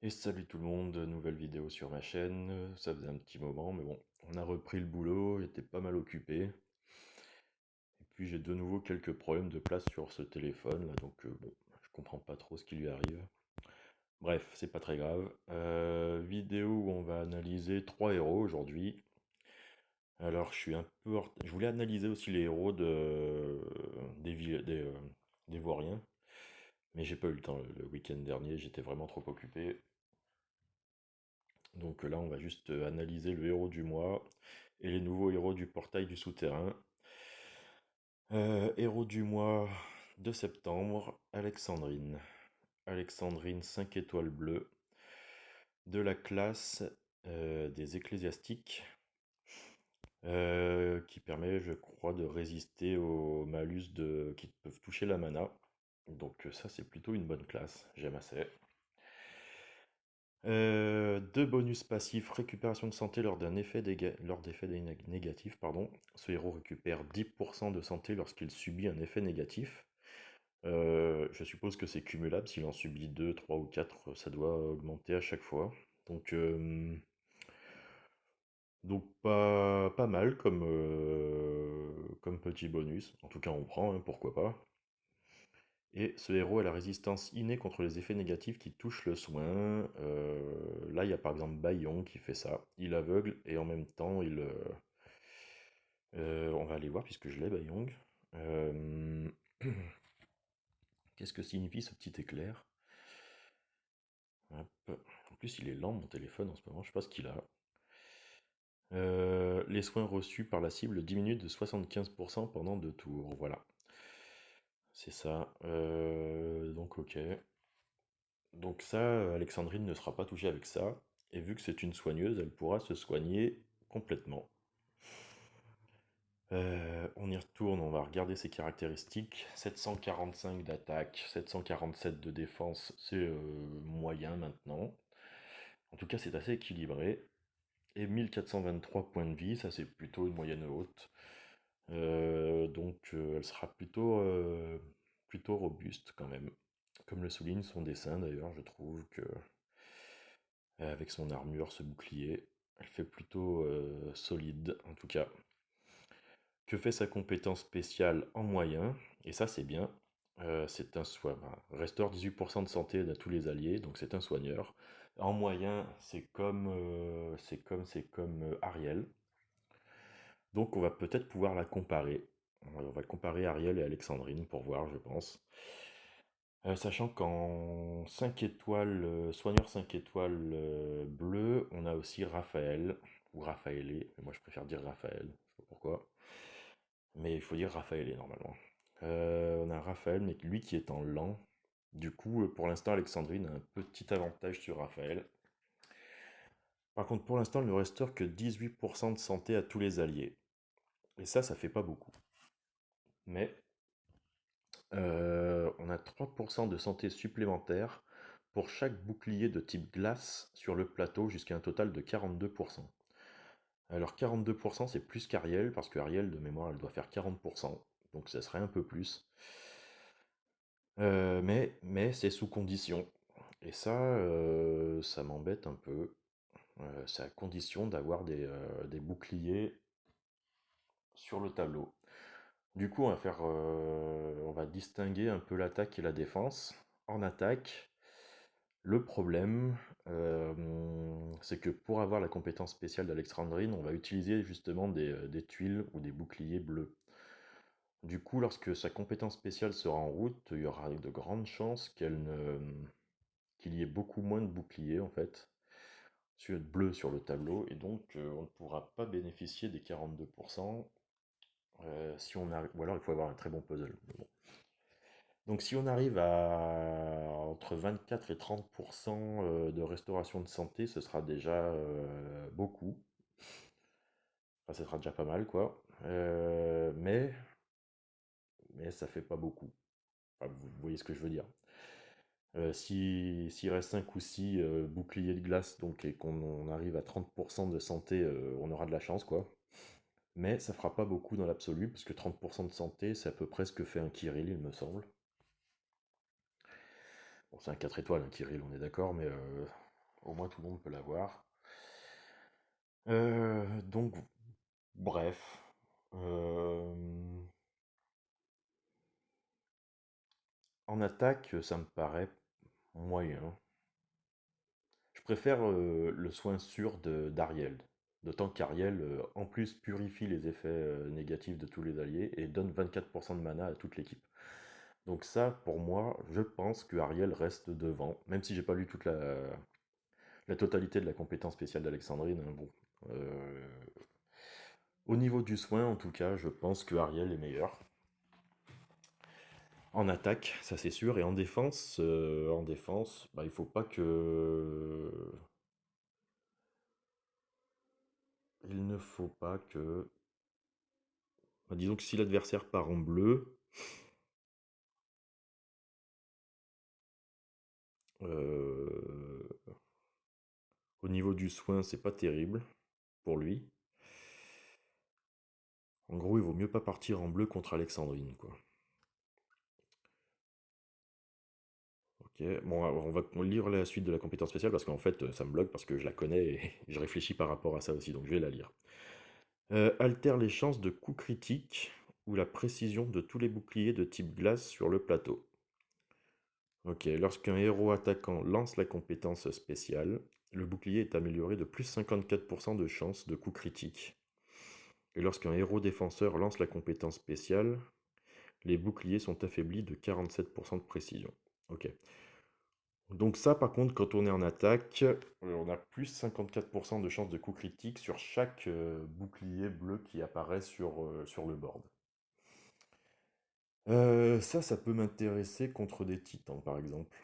Et salut tout le monde, nouvelle vidéo sur ma chaîne, ça faisait un petit moment, mais bon, on a repris le boulot, j'étais pas mal occupé. Et puis j'ai de nouveau quelques problèmes de place sur ce téléphone, là, donc bon, je comprends pas trop ce qui lui arrive. Bref, c'est pas très grave. Vidéo où on va analyser trois héros aujourd'hui. Alors je suis un peu... Je voulais analyser aussi les héros des Vauriens, mais j'ai pas eu le temps le week-end dernier, j'étais vraiment trop occupé. Donc là, on va juste analyser le héros du mois et les nouveaux héros du portail du souterrain. Héros du mois de septembre, Alexandrine. Alexandrine 5 étoiles bleues de la classe des ecclésiastiques qui permet, je crois, de résister aux malus qui peuvent toucher la mana. Donc ça, c'est plutôt une bonne classe, j'aime assez. Deux bonus passifs, récupération de santé lors d'effets négatifs. Pardon. Ce héros récupère 10% de santé lorsqu'il subit un effet négatif. Je suppose que c'est cumulable, s'il en subit 2, 3 ou 4, ça doit augmenter à chaque fois. Donc, pas mal comme petit bonus. En tout cas, on prend, hein, pourquoi pas. Et ce héros a la résistance innée contre les effets négatifs qui touchent le soin. Là, il y a par exemple Bayon qui fait ça. Il aveugle et en même temps, on va aller voir puisque je l'ai, Bayon. Euh, Qu'est-ce que signifie ce petit éclair? Hop. En plus, il est lent, mon téléphone, en ce moment. Je sais pas ce qu'il a. Les soins reçus par la cible diminuent de 75% pendant 2 tours. Voilà. C'est ça. Donc, ok. Donc ça, Alexandrine ne sera pas touchée avec ça, et vu que c'est une soigneuse, elle pourra se soigner complètement. On y retourne, on va regarder ses caractéristiques. 745 d'attaque, 747 de défense, c'est moyen maintenant. En tout cas, c'est assez équilibré. Et 1423 points de vie, ça c'est plutôt une moyenne haute. Donc elle sera plutôt robuste quand même. Comme le souligne son dessin d'ailleurs, je trouve que avec son armure, ce bouclier, elle fait plutôt solide en tout cas. Que fait sa compétence spéciale en moyen? Et ça c'est bien. C'est un soin. Restaure 18% de santé à tous les alliés, donc c'est un soigneur. En moyen, c'est comme Ariel. Donc on va peut-être pouvoir la comparer. On va comparer Ariel et Alexandrine pour voir, je pense. Sachant qu'en 5 étoiles, soigneur 5 étoiles bleu, on a aussi Raphaël, ou Raphaëlé, mais moi je préfère dire Raphaël, je sais pas pourquoi. Mais il faut dire Raphaëlé normalement. On a Raphaël, mais lui qui est en lent. Du coup, pour l'instant, Alexandrine a un petit avantage sur Raphaël. Par contre, pour l'instant, elle ne restaure que 18% de santé à tous les alliés. Et ça fait pas beaucoup. Mais on a 3% de santé supplémentaire pour chaque bouclier de type glace sur le plateau jusqu'à un total de 42%. Alors 42% c'est plus qu'Ariel, parce qu'Ariel de mémoire elle doit faire 40%, donc ça serait un peu plus. Mais c'est sous condition. Et ça m'embête un peu. C'est à condition d'avoir des boucliers sur le tableau. Du coup, on va distinguer un peu l'attaque et la défense. En attaque, le problème, c'est que pour avoir la compétence spéciale d'Alexandrine, on va utiliser justement des tuiles ou des boucliers bleus. Du coup, lorsque sa compétence spéciale sera en route, il y aura de grandes chances qu'il y ait beaucoup moins de boucliers en fait, bleus sur le tableau, et donc on ne pourra pas bénéficier des 42%. Si on arrive, ou alors il faut avoir un très bon puzzle. Mais bon. Donc si on arrive à entre 24 et 30% de restauration de santé, ce sera déjà beaucoup. Enfin, ce sera déjà pas mal, quoi. Mais ça fait pas beaucoup. Enfin, vous voyez ce que je veux dire. S'il reste 5 ou 6 boucliers de glace donc, et qu'on arrive à 30% de santé, on aura de la chance, quoi. Mais ça fera pas beaucoup dans l'absolu, parce que 30% de santé, c'est à peu près ce que fait un Kirill, il me semble. Bon, c'est un 4 étoiles, un Kirill, on est d'accord, mais Au moins tout le monde peut l'avoir. Donc, bref. Euh, En attaque, ça me paraît moyen. Je préfère le soin sûr d'Ariel. D'autant qu'Ariel, en plus, purifie les effets négatifs de tous les alliés et donne 24% de mana à toute l'équipe. Donc ça, pour moi, je pense que Ariel reste devant, même si j'ai pas lu toute la totalité de la compétence spéciale d'Alexandrine. Hein, bon. Euh, Au niveau du soin, en tout cas, je pense que Ariel est meilleur. En attaque, ça c'est sûr, et en défense, bah, il faut pas que... Il ne faut pas que... Bah, disons que si l'adversaire part en bleu, euh, au niveau du soin, c'est pas terrible pour lui. En gros, il vaut mieux pas partir en bleu contre Alexandrine, quoi. Ok, bon, alors on va lire la suite de la compétence spéciale parce qu'en fait, ça me bloque parce que je la connais et je réfléchis par rapport à ça aussi, donc je vais la lire. Altère les chances de coups critiques ou la précision de tous les boucliers de type glace sur le plateau. Ok, lorsqu'un héros attaquant lance la compétence spéciale, le bouclier est amélioré de plus 54% de chances de coups critiques. Et lorsqu'un héros défenseur lance la compétence spéciale, les boucliers sont affaiblis de 47% de précision. Ok. Donc ça, par contre, quand on est en attaque, on a plus 54% de chances de coups critiques sur chaque bouclier bleu qui apparaît sur le board. Ça peut m'intéresser contre des titans, par exemple.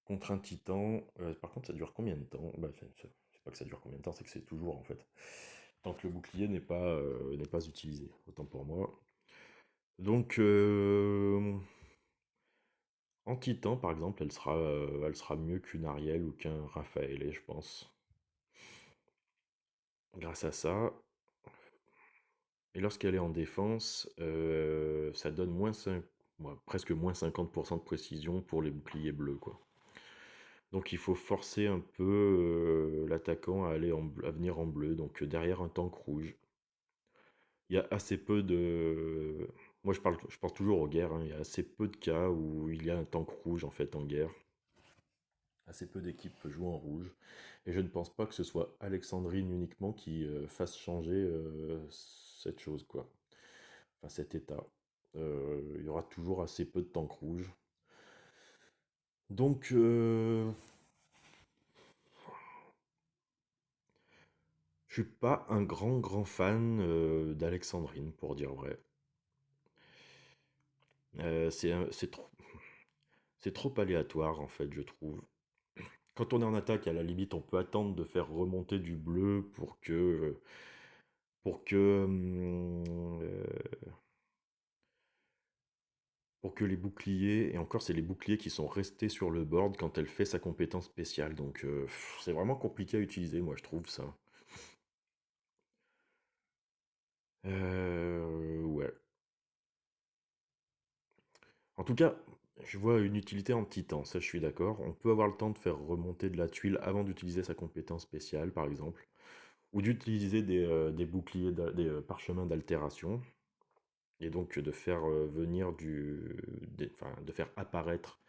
Contre un titan, par contre, ça dure combien de temps? Bah, c'est pas que ça dure combien de temps, c'est que c'est toujours, en fait. Tant que le bouclier n'est pas utilisé, autant pour moi. Donc, en titan, par exemple, elle sera mieux qu'une Ariel ou qu'un Raphaël, je pense. Grâce à ça. Et lorsqu'elle est en défense, ça donne presque moins 50% de précision pour les boucliers bleus, quoi. Donc il faut forcer un peu l'attaquant à venir en bleu, donc derrière un tank rouge. Il y a assez peu de... Moi je pense toujours aux guerres, hein. Il y a assez peu de cas où il y a un tank rouge en fait en guerre. Assez peu d'équipes jouent en rouge. Et je ne pense pas que ce soit Alexandrine uniquement qui fasse changer cette chose, quoi. Enfin cet état. Il y aura toujours assez peu de tanks rouges. Donc je suis pas un grand fan d'Alexandrine, pour dire vrai. C'est trop aléatoire en fait, je trouve. Quand on est en attaque, à la limite, on peut attendre de faire remonter du bleu pour que les boucliers, et encore c'est les boucliers qui sont restés sur le board quand elle fait sa compétence spéciale. Donc c'est vraiment compliqué à utiliser, moi je trouve ça. Ouais. En tout cas, je vois une utilité en titan, ça je suis d'accord. On peut avoir le temps de faire remonter de la tuile avant d'utiliser sa compétence spéciale, par exemple. Ou d'utiliser des boucliers, des parchemins d'altération. Et donc de faire venir enfin, de faire apparaître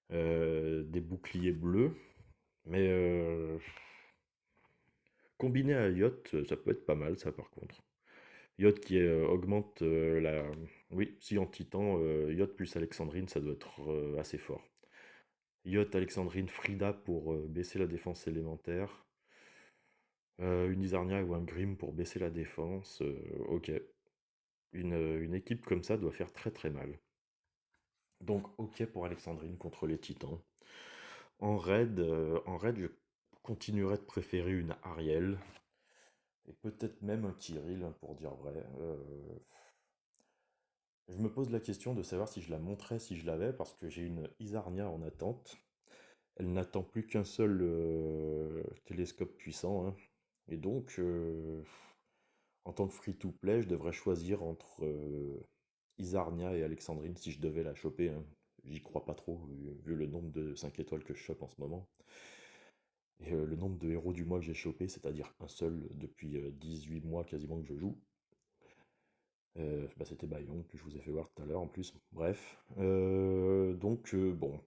des boucliers bleus. Mais combiné à Yacht, ça peut être pas mal, ça par contre. Yacht qui augmente la. Oui, si en titan, Yacht plus Alexandrine, ça doit être assez fort. Yacht, Alexandrine, Frida pour baisser la défense élémentaire. Une Isarnia ou un Grim pour baisser la défense. Ok. Une équipe comme ça doit faire très très mal. Donc ok pour Alexandrine contre les titans. En raid, je continuerai de préférer une Ariel. Et peut-être même un Kirill, pour dire vrai. Je me pose la question de savoir si je la montrais si je l'avais, parce que j'ai une Isarnia en attente. Elle n'attend plus qu'un seul télescope puissant, hein. Et donc, en tant que free-to-play, je devrais choisir entre Isarnia et Alexandrine si je devais la choper, hein. j'y crois pas trop, vu le nombre de 5 étoiles que je chope en ce moment. Et le nombre de héros du mois que j'ai chopé, c'est-à-dire un seul depuis 18 mois quasiment que je joue. Bah, c'était Bayon que je vous ai fait voir tout à l'heure en plus. Bref. Donc bon.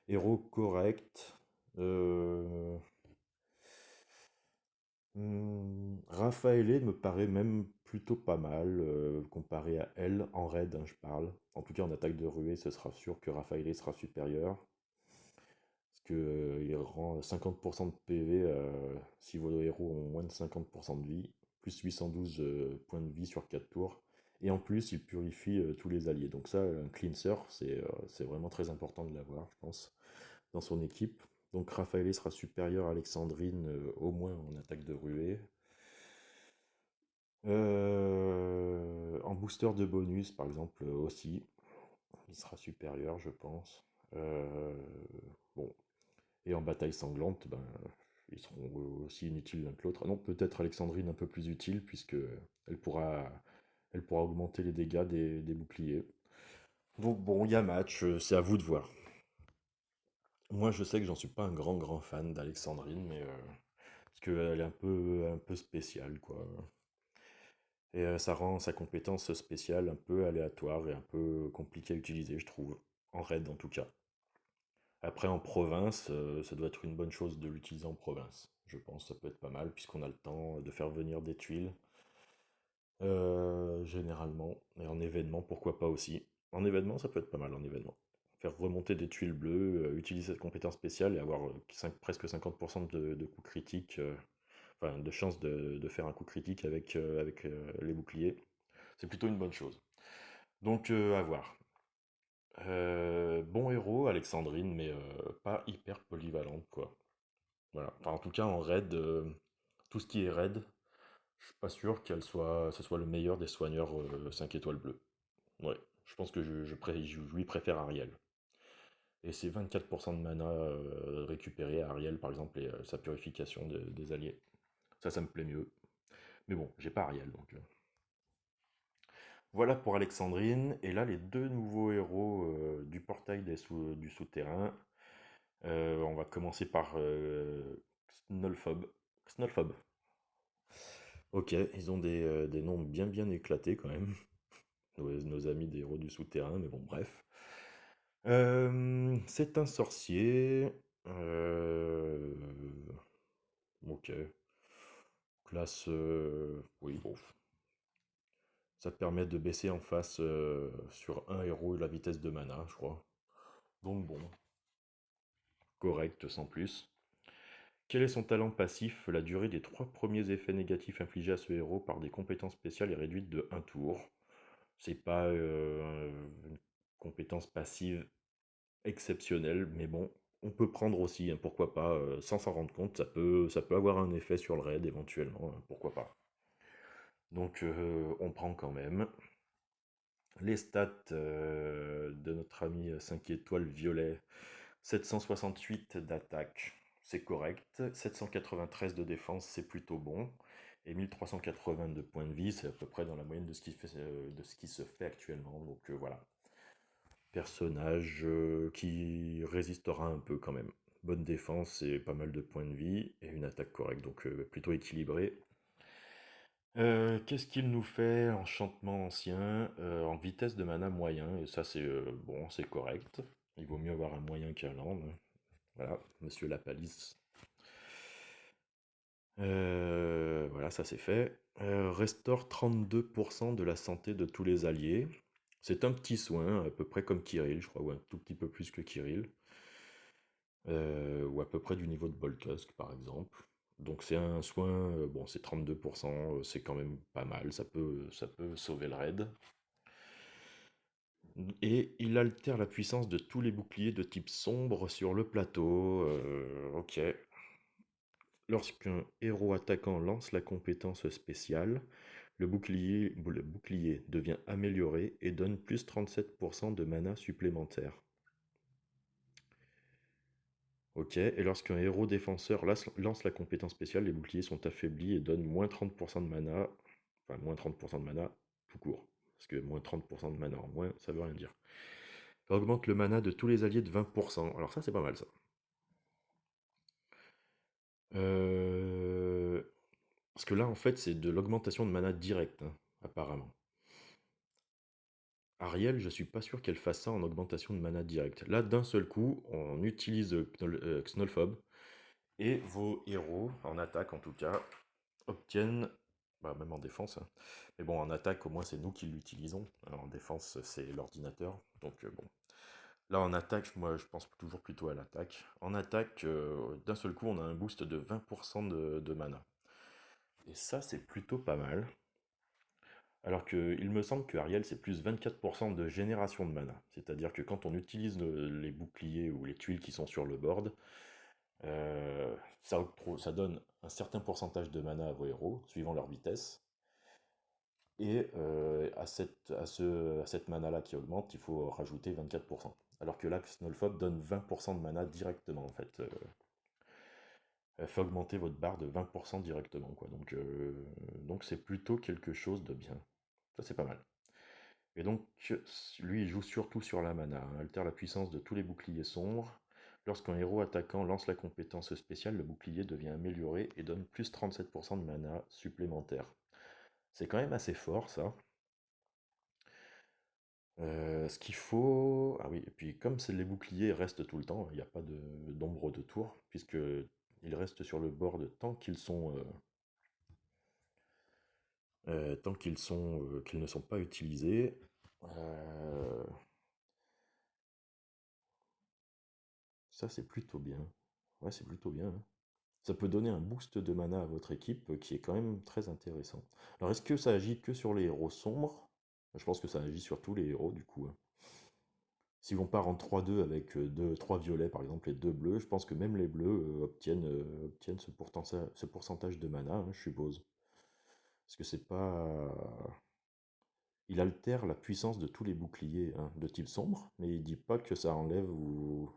Héros correct. Euh, Raphaëlé me paraît même plutôt pas mal comparé à elle en raid, hein, je parle. En tout cas en attaque de ruée, ce sera sûr que Raphaëlé sera supérieur. Parce que il rend 50% de PV si vos héros ont moins de 50% de vie, plus 812 points de vie sur 4 tours. Et en plus, il purifie tous les alliés. Donc ça, un cleanser, c'est vraiment très important de l'avoir, je pense, dans son équipe. Donc Raphaëlé sera supérieur à Alexandrine au moins en attaque de ruée. En booster de bonus, par exemple, aussi, il sera supérieur, je pense. Euh, bon, et en bataille sanglante, ben, ils seront aussi inutiles l'un que l'autre. Ah non, peut-être Alexandrine un peu plus utile, puisque elle pourra augmenter les dégâts des boucliers. Donc bon, il y a match, c'est à vous de voir. Moi, je sais que j'en suis pas un grand fan d'Alexandrine, mais parce qu'elle est un peu spéciale, quoi. Et ça rend sa compétence spéciale un peu aléatoire et un peu compliquée à utiliser, je trouve. En raid, en tout cas. Après, en province, ça doit être une bonne chose de l'utiliser en province. Je pense que ça peut être pas mal, puisqu'on a le temps de faire venir des tuiles, généralement. Et en événement, pourquoi pas aussi. En événement, ça peut être pas mal, en événement. Faire remonter des tuiles bleues, utiliser cette compétence spéciale et avoir presque 50% de coups critiques, enfin de chance de faire un coup critique avec les boucliers. C'est plutôt une bonne chose. Donc, à voir. Bon héros, Alexandrine, mais pas hyper polyvalente, quoi. Voilà. Enfin, en tout cas, en raid, tout ce qui est raid, je suis pas sûr ce soit le meilleur des soigneurs 5 étoiles bleues. Ouais, je pense que je lui préfère Ariel. Et c'est 24% de mana récupéré à Ariel, par exemple, et sa purification des alliés. Ça me plaît mieux. Mais bon, j'ai pas Ariel, donc... Voilà pour Alexandrine. Et là, les deux nouveaux héros du portail du souterrain. On va commencer par Snolphob. Snolphob. Ok, ils ont des noms bien éclatés quand même. Nos amis des héros du souterrain, mais bon, bref. C'est un sorcier. Euh, ok. Classe. Oui, bon. Ça te permet de baisser en face sur un héros la vitesse de mana, je crois. Donc bon, correct sans plus. Quel est son talent passif? La durée des 3 premiers effets négatifs infligés à ce héros par des compétences spéciales est réduite de 1 tour. C'est pas une compétence passive exceptionnelle, mais bon, on peut prendre aussi, hein, pourquoi pas, sans s'en rendre compte, ça peut avoir un effet sur le raid éventuellement, hein, pourquoi pas. Donc on prend quand même. Les stats de notre ami 5 étoiles violet, 768 d'attaque, c'est correct. 793 de défense, c'est plutôt bon. Et 1380 de points de vie, c'est à peu près dans la moyenne de ce qui se fait actuellement. Donc voilà. Personnage qui résistera un peu quand même. Bonne défense et pas mal de points de vie. Et une attaque correcte, donc plutôt équilibré. Qu'est-ce qu'il nous fait? Enchantement ancien, en vitesse de mana moyen, et ça c'est bon, c'est correct. Il vaut mieux avoir un moyen qu'un land, hein. Voilà, monsieur la palisse. Voilà, ça c'est fait. Restaure 32% de la santé de tous les alliés. C'est un petit soin, à peu près comme Kirill, je crois, ou un tout petit peu plus que Kirill. Ou à peu près du niveau de Boltusk, par exemple. Donc c'est un soin, bon, c'est 32%, c'est quand même pas mal, ça peut sauver le raid. Et il altère la puissance de tous les boucliers de type sombre sur le plateau. Ok. Lorsqu'un héros attaquant lance la compétence spéciale, le bouclier devient amélioré et donne plus 37% de mana supplémentaire. Ok, et lorsqu'un héros défenseur lance la compétence spéciale, les boucliers sont affaiblis et donnent moins 30% de mana, enfin moins 30% de mana tout court. Parce que moins 30% de mana en moins, ça veut rien dire. Augmente le mana de tous les alliés de 20%. Alors ça, c'est pas mal ça. Euh, Parce que là, en fait, c'est de l'augmentation de mana directe, hein, apparemment. Ariel, je suis pas sûr qu'elle fasse ça en augmentation de mana directe. Là, d'un seul coup, on utilise Xnolphobe, et vos héros, en attaque en tout cas, obtiennent, bah, même en défense, hein. Mais bon, en attaque, au moins, c'est nous qui l'utilisons. Alors, en défense, c'est l'ordinateur. Donc, bon. Là, en attaque, moi, je pense toujours plutôt à l'attaque. En attaque, d'un seul coup, on a un boost de 20% de mana. Et ça, c'est plutôt pas mal. Alors que il me semble que Ariel, c'est plus 24% de génération de mana. C'est-à-dire que quand on utilise les boucliers ou les tuiles qui sont sur le board, ça donne un certain pourcentage de mana à vos héros, suivant leur vitesse. Et à cette mana-là qui augmente, il faut rajouter 24%. Alors que là, Snowphobe donne 20% de mana directement, en fait. Elle fait augmenter votre barre de 20% directement, quoi. Donc c'est plutôt quelque chose de bien. Ça, c'est pas mal. Et donc, lui, il joue surtout sur la mana, hein. Altère la puissance de tous les boucliers sombres. Lorsqu'un héros attaquant lance la compétence spéciale, le bouclier devient amélioré et donne plus 37% de mana supplémentaire. C'est quand même assez fort, ça. Ce qu'il faut... Ah oui, et puis comme les boucliers restent tout le temps, il n'y a pas d'ombre de tour, puisque ils restent sur le board tant qu'ils ne sont pas utilisés. Euh, Ça, c'est plutôt bien. Ouais, c'est plutôt bien, hein. Ça peut donner un boost de mana à votre équipe qui est quand même très intéressant. Alors, est-ce que ça agit que sur les héros sombres? Je pense que ça agit sur tous les héros, du coup, hein. S'ils vont pas en 3-2 avec 3 violets, par exemple, et 2 bleus, je pense que même les bleus obtiennent ce pourcentage de mana, hein, je suppose. Parce que c'est pas... Il altère la puissance de tous les boucliers, hein, de type sombre, mais il dit pas que ça enlève ou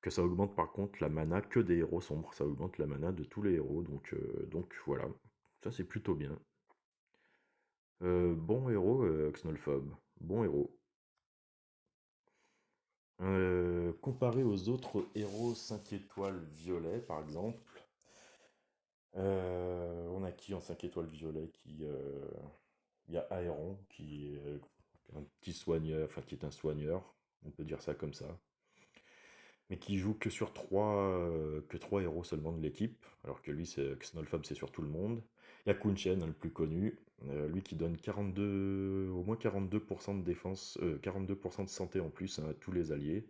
que ça augmente par contre la mana que des héros sombres. Ça augmente la mana de tous les héros, donc voilà. Ça c'est plutôt bien. Bon héros, Xnolphobe. Bon héros. Comparé aux autres héros 5 étoiles violet, par exemple, on a qui en 5 étoiles violet il y a Aéron, qui est un petit soigneur, enfin qui est un soigneur, on peut dire ça comme ça, mais qui joue que trois héros seulement de l'équipe, alors que lui, Xnolphobe, c'est sur tout le monde. Il y a Kun-Chen, hein, le plus connu, lui qui donne au moins 42% de défense, 42% de santé en plus, hein, à tous les alliés.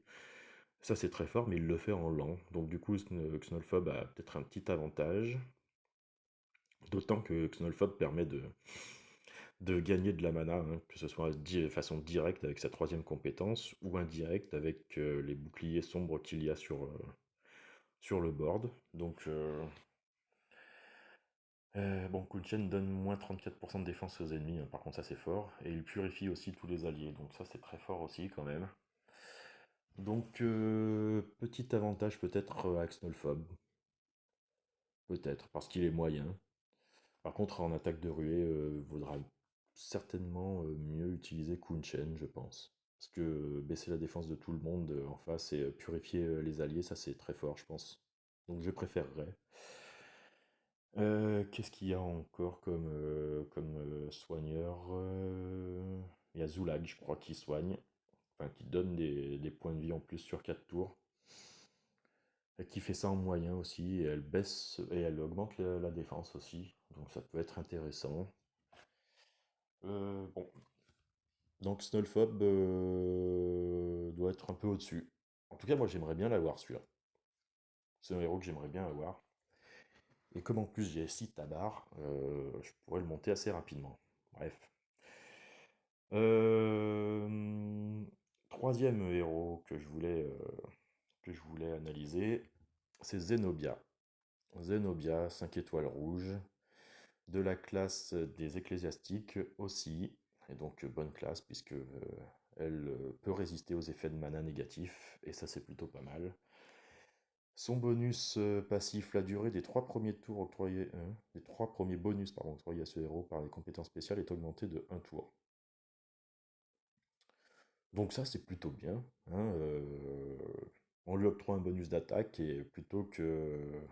Ça, c'est très fort, mais il le fait en lent. Donc, du coup, Xnolphobe a peut-être un petit avantage. D'autant que Xnolphobe permet de gagner de la mana, hein, que ce soit de façon directe avec sa troisième compétence, ou indirecte avec les boucliers sombres qu'il y a sur le board. Bon, Kun-Chen donne moins 34% de défense aux ennemis, hein, par contre ça c'est fort, et il purifie aussi tous les alliés, donc ça c'est très fort aussi quand même. Donc petit avantage peut-être à Xnolphobe, peut-être, parce qu'il est moyen. Par contre en attaque de ruée, vaudra certainement mieux utiliser Kun-Chen, je pense. Parce que baisser la défense de tout le monde en face et purifier les alliés, ça c'est très fort je pense. Donc je préférerais. Qu'est-ce qu'il y a encore comme soigneur? Il y a Zulag, je crois, qui soigne, enfin qui donne des points de vie en plus sur 4 tours. Et qui fait ça en moyen aussi, et elle baisse et elle augmente la défense aussi, donc ça peut être intéressant. Bon, donc Snowphobe doit être un peu au-dessus. En tout cas, moi j'aimerais bien l'avoir celui-là. C'est un héros que j'aimerais bien avoir. Et comme en plus j'ai 6 tabards, je pourrais le monter assez rapidement. Bref. Euh, Troisième héros que je voulais analyser, c'est Zenobia. Zenobia, 5 étoiles rouges, de la classe des ecclésiastiques aussi, et donc bonne classe puisque elle peut résister aux effets de mana négatifs, et ça c'est plutôt pas mal. Son bonus passif, la durée des 3 premiers tours octroyés, les 3 premiers bonus pardon, octroyés à ce héros par les compétences spéciales est augmentée de 1 tour. Donc ça, c'est plutôt bien, hein, on lui octroie un bonus d'attaque et plutôt que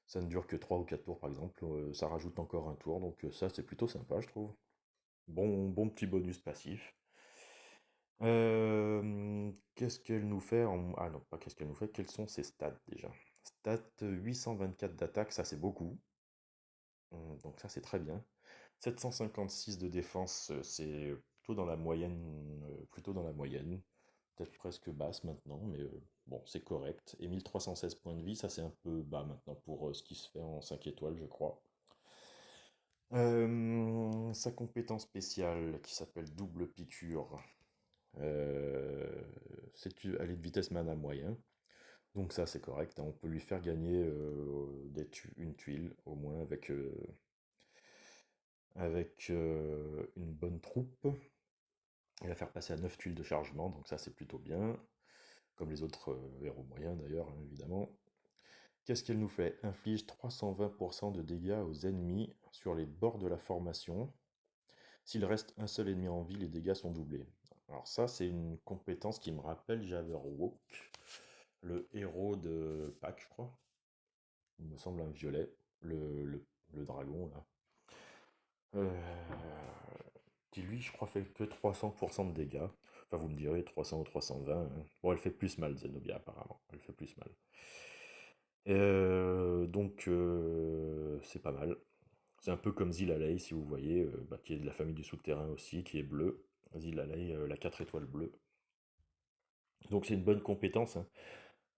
ça ne dure que 3 ou 4 tours par exemple, ça rajoute encore un tour, donc ça c'est plutôt sympa je trouve. Bon petit bonus passif. Qu'est-ce qu'elle nous fait Ah non, pas qu'est-ce qu'elle nous fait, quels sont ses stats déjà? Stats 824 d'attaque, ça c'est beaucoup. Donc ça c'est très bien. 756 de défense, c'est plutôt dans la moyenne, peut-être presque basse maintenant, mais bon, c'est correct. Et 1316 points de vie, ça c'est un peu bas maintenant pour ce qui se fait en 5 étoiles, je crois. Sa compétence spéciale qui s'appelle double piqûre, euh, elle est de vitesse mana moyen. Donc ça c'est correct, hein. On peut lui faire gagner une tuile au moins avec une bonne troupe et la faire passer à 9 tuiles de chargement, donc ça c'est plutôt bien, comme les autres héros moyens d'ailleurs, hein, évidemment. Qu'est-ce qu'elle nous fait? Inflige 320% de dégâts aux ennemis sur les bords de la formation. S'il reste un seul ennemi en vie, les dégâts sont doublés. Alors ça, c'est une compétence qui me rappelle Jabberwock, le héros de Pâques, je crois. Il me semble un violet, le dragon, là. Euh, qui lui, je crois, fait que 300% de dégâts. Enfin, vous me direz 300 ou 320, hein. Bon, elle fait plus mal, Zenobia, apparemment. Elle fait plus mal. Donc, c'est pas mal. C'est un peu comme Zilalei, si vous voyez, bah, qui est de la famille du souterrain aussi, qui est bleu. Zilalei, la 4 étoiles bleues. Donc, c'est une bonne compétence, hein.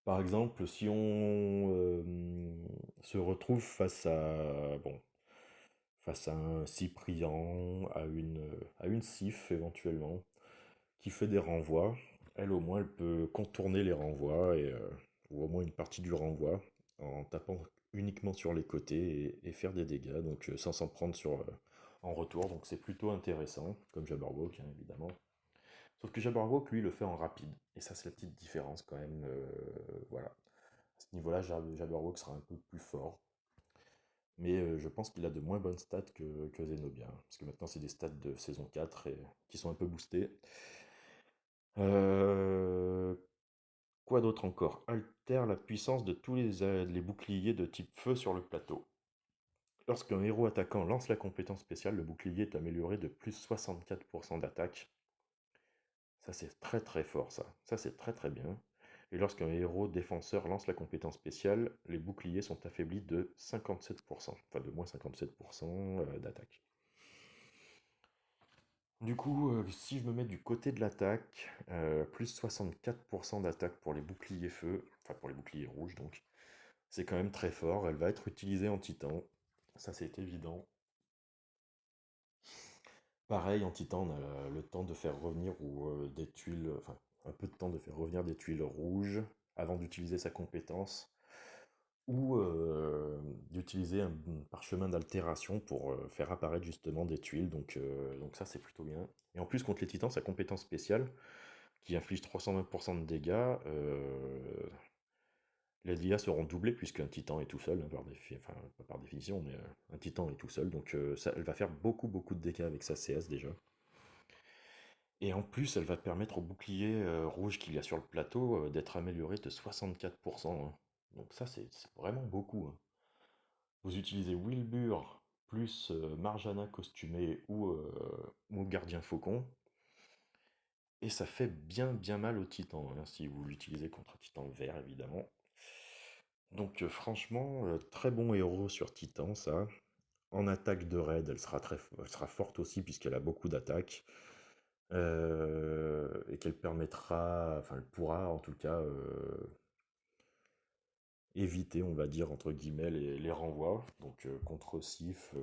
Par exemple, si on se retrouve face à un Cyprien, à une Sif éventuellement, qui fait des renvois. Elle, au moins, elle peut contourner les renvois, ou au moins une partie du renvoi, en tapant uniquement sur les côtés et faire des dégâts, donc sans s'en prendre en retour. Donc c'est plutôt intéressant, comme Jabberwock, hein, évidemment. Sauf que Jabberwock, lui, le fait en rapide. Et ça, c'est la petite différence quand même. Voilà. À ce niveau-là, Jabberwock sera un peu plus fort. Mais je pense qu'il a de moins bonnes stats que Zenobia, hein, parce que maintenant c'est des stats de saison 4 qui sont un peu boostés. Euh, Quoi d'autre encore? Altère la puissance de tous les boucliers de type feu sur le plateau. Lorsqu'un héros attaquant lance la compétence spéciale, le bouclier est amélioré de plus 64% d'attaque. Ça c'est très très fort ça. Ça c'est très très bien. Et lorsqu'un héros défenseur lance la compétence spéciale, les boucliers sont affaiblis de 57%, enfin de moins 57% d'attaque. Du coup, si je me mets du côté de l'attaque, plus 64% d'attaque pour les boucliers feu, enfin pour les boucliers rouges donc, c'est quand même très fort. Elle va être utilisée en titan, ça c'est évident. Pareil, en titan, on a le temps de faire revenir des tuiles, enfin un peu de temps de faire revenir des tuiles rouges avant d'utiliser sa compétence, ou d'utiliser un parchemin d'altération pour faire apparaître justement des tuiles, donc ça c'est plutôt bien. Et en plus contre les titans, sa compétence spéciale, qui inflige 320% de dégâts, les dégâts seront doublés puisqu'un titan est tout seul, hein, enfin, pas par définition, mais un titan est tout seul, donc ça, elle va faire beaucoup de dégâts avec sa CS déjà. Et en plus, elle va permettre au bouclier rouge qu'il y a sur le plateau d'être amélioré de 64%, hein. Donc ça, c'est vraiment beaucoup, hein. Vous utilisez Wilbur plus Marjana costumé ou Gardien Faucon, et ça fait bien mal au titan, hein, si vous l'utilisez contre un titan vert, évidemment. Donc franchement, très bon héros sur Titan, ça. En attaque de raid, elle sera forte aussi puisqu'elle a beaucoup d'attaques. Et qu'elle permettra, enfin elle pourra en tout cas éviter, on va dire, entre guillemets, les renvois. Donc contre Sif,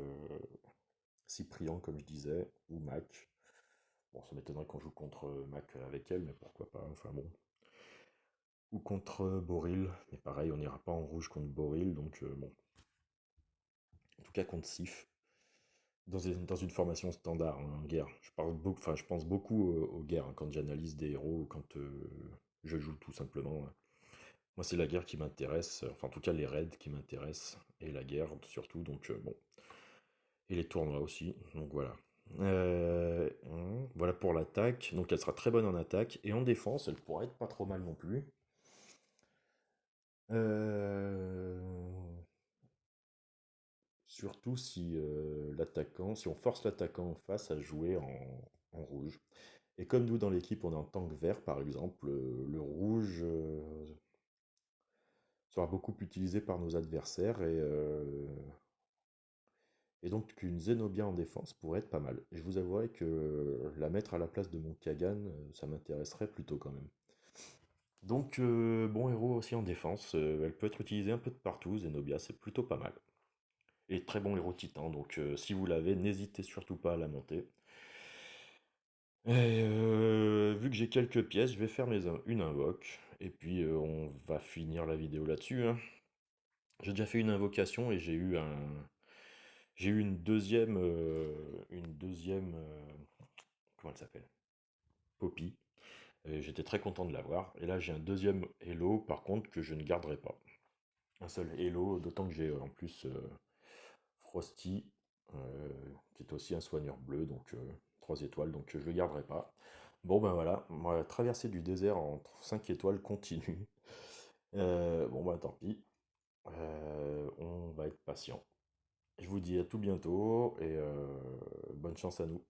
Cyprien comme je disais, ou Mac. Bon, ça m'étonnerait qu'on joue contre Mac avec elle, mais pourquoi pas, enfin bon. Ou contre Boril, mais pareil, on n'ira pas en rouge contre Boril, donc bon. En tout cas contre Sif. Dans une formation standard, hein, en guerre. Je pense beaucoup aux guerres, hein, quand j'analyse des héros, ou quand je joue tout simplement, hein. Moi, c'est la guerre qui m'intéresse, enfin en tout cas les raids qui m'intéressent, et la guerre surtout, donc bon. Et les tournois aussi, donc voilà. Voilà pour l'attaque. Donc elle sera très bonne en attaque. Et en défense, elle pourrait être pas trop mal non plus. Euh, Surtout si si on force l'attaquant en face à jouer en rouge. Et comme nous dans l'équipe on est en tank vert par exemple, le rouge sera beaucoup utilisé par nos adversaires et donc une Zenobia en défense pourrait être pas mal. Et je vous avouerai que la mettre à la place de mon Kagan, ça m'intéresserait plutôt quand même. Donc bon héros aussi en défense, elle peut être utilisée un peu de partout, Zenobia c'est plutôt pas mal. Et très bon héros titan, donc si vous l'avez, n'hésitez surtout pas à la monter. Et vu que j'ai quelques pièces, je vais faire une invoque, et puis on va finir la vidéo là-dessus, hein. J'ai déjà fait une invocation et j'ai eu une deuxième, comment elle s'appelle? Poppy. Et j'étais très content de l'avoir. Et là j'ai un deuxième Hello, par contre, que je ne garderai pas. Un seul Hello, d'autant que j'ai en plus Frosty, qui est aussi un soigneur bleu, donc 3 étoiles, donc je le garderai pas. Bon ben voilà, moi, traversée du désert en 5 étoiles continue. Bon ben tant pis. On va être patient. Je vous dis à tout bientôt et bonne chance à nous.